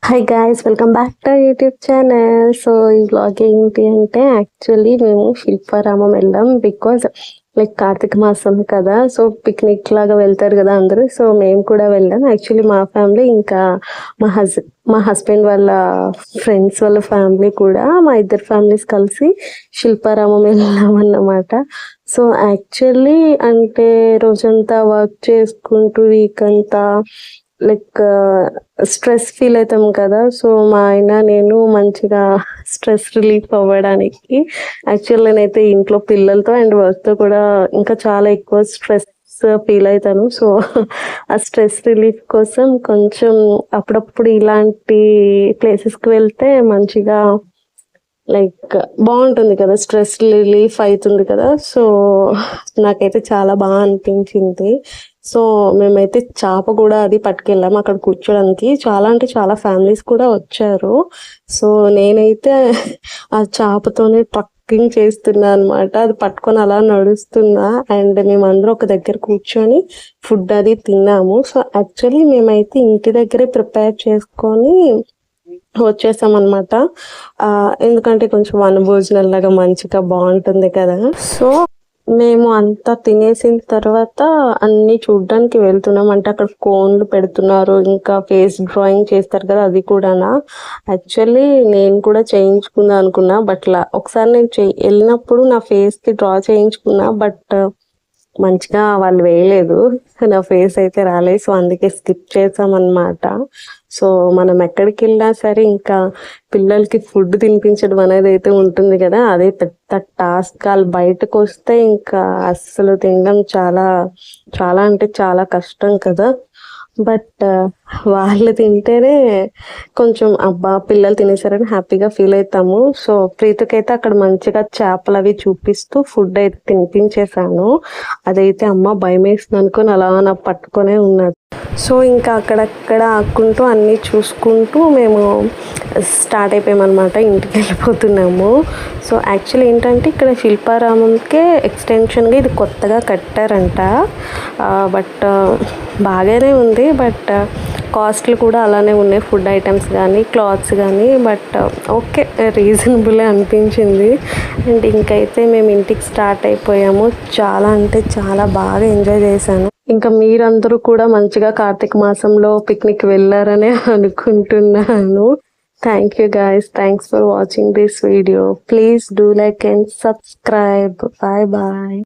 Hi guys, welcome back to YouTube channel. So ఈ vlog ఏంటి అంటే యాక్చువల్లీ మేము శిల్పారామం వెళ్ళాం. బికాజ్ లైక్ కార్తీక మాసం కదా, సో పిక్నిక్ లాగా వెళ్తారు కదా అందరూ. సో మేము కూడా వెళ్ళాం. యాక్చువల్లీ మా ఫ్యామిలీ ఇంకా మా హస్బెండ్ వాళ్ళ ఫ్రెండ్స్ వాళ్ళ ఫ్యామిలీ కూడా, మా ఇద్దరు ఫ్యామిలీస్ కలిసి శిల్పారామం వెళ్ళాం అన్నమాట. సో యాక్చువల్లీ అంటే రోజంతా వర్క్ చేసుకుంటూ వీక్ అంతా లైక్ స్ట్రెస్ ఫీల్ అవుతాం కదా. సో మా ఆయన నేను మంచిగా స్ట్రెస్ రిలీఫ్ అవ్వడానికి యాక్చువల్ నేనైతే ఇంట్లో పిల్లలతో అండ్ వర్క్తో కూడా ఇంకా చాలా ఎక్కువ స్ట్రెస్ ఫీల్ అవుతాను. సో ఆ స్ట్రెస్ రిలీఫ్ కోసం కొంచెం అప్పుడప్పుడు ఇలాంటి ప్లేసెస్కి వెళ్తే మంచిగా లైక్ బాగుంటుంది కదా, స్ట్రెస్ రిలీఫ్ అవుతుంది కదా. సో నాకైతే చాలా బాగా అనిపించింది. సో మేమైతే చేప కూడా అది పట్టుకెళ్ళాము అక్కడ కూర్చోడానికి. చాలా అంటే చాలా ఫ్యామిలీస్ కూడా వచ్చారు. సో నేనైతే ఆ చేపతోనే ట్రక్కింగ్ చేస్తున్నా అనమాట. అది పట్టుకొని అలా నడుస్తున్నా అండ్ మేమందరం ఒక దగ్గర కూర్చొని ఫుడ్ అది తిన్నాము. సో యాక్చువల్లీ మేమైతే ఇంటి దగ్గరే ప్రిపేర్ చేసుకొని వచ్చేసాం అనమాట. ఎందుకంటే కొంచెం వనభోజనం లాగా మంచిగా బాగుంటుంది కదా. సో మేము అంతా తినేసిన తర్వాత అన్ని చూడడానికి వెళ్తున్నాం. అంటే అక్కడ కోన్లు పెడుతున్నారు, ఇంకా ఫేస్ డ్రాయింగ్ చేస్తారు కదా, అది కూడానా. యాక్చువల్లీ నేను కూడా చేయించుకుందాం అనుకున్నా, బట్ ఒకసారి నేను వెళ్ళినప్పుడు నా ఫేస్కి డ్రా చేయించుకున్నా, బట్ మంచిగా వాళ్ళు వేయలేదు. నా ఫేస్ అయితే రాలేదు. సో అందుకే స్కిప్ చేసామన్నమాట. సో మనం ఎక్కడికి వెళ్ళినా సరే ఇంకా పిల్లలకి ఫుడ్ తినిపించడం అనేది అయితే ఉంటుంది కదా, అదే పెద్ద టాస్క్. వాళ్ళు బయటకు వస్తే ఇంకా అస్సలు తినడం చాలా చాలా అంటే చాలా కష్టం కదా. బట్ వాళ్ళు తింటేనే కొంచెం అబ్బా పిల్లలు తినేసారని హ్యాపీగా ఫీల్ అవుతాము. సో ప్రీతికైతే అక్కడ మంచిగా చేపలు అవి చూపిస్తూ ఫుడ్ అయితే తినిపించేసాను. అదైతే అమ్మ భయం వేస్తుంది అనుకొని అలా నాకు పట్టుకొనే ఉన్నాడు. సో ఇంకా అక్కడక్కడ ఆక్కుంటూ అన్నీ చూసుకుంటూ మేము స్టార్ట్ అయిపోయామన్నమాట, ఇంటికి వెళ్ళిపోతున్నాము. సో యాక్చువల్లీ ఏంటంటే ఇక్కడ శిల్పారామంకే ఎక్స్టెన్షన్గా ఇది కొత్తగా కట్టారంట. బట్ బాగానే ఉంది, బట్ కాస్ట్లు కూడా అలానే ఉన్నాయి, ఫుడ్ ఐటమ్స్ కానీ క్లాత్స్ కానీ. బట్ ఓకే, రీజనబులే అనిపించింది. అండ్ ఇంకైతే మేము ఇంటికి స్టార్ట్ అయిపోయాము. చాలా అంటే చాలా బాగా ఎంజాయ్ చేశాను. ఇంకా మీరందరూ కూడా మంచిగా కార్తీక మాసంలో పిక్నిక్ వెళ్ళారనే అనుకుంటున్నాను. Thank you guys. Thanks for watching this video. Please do like and subscribe. Bye bye.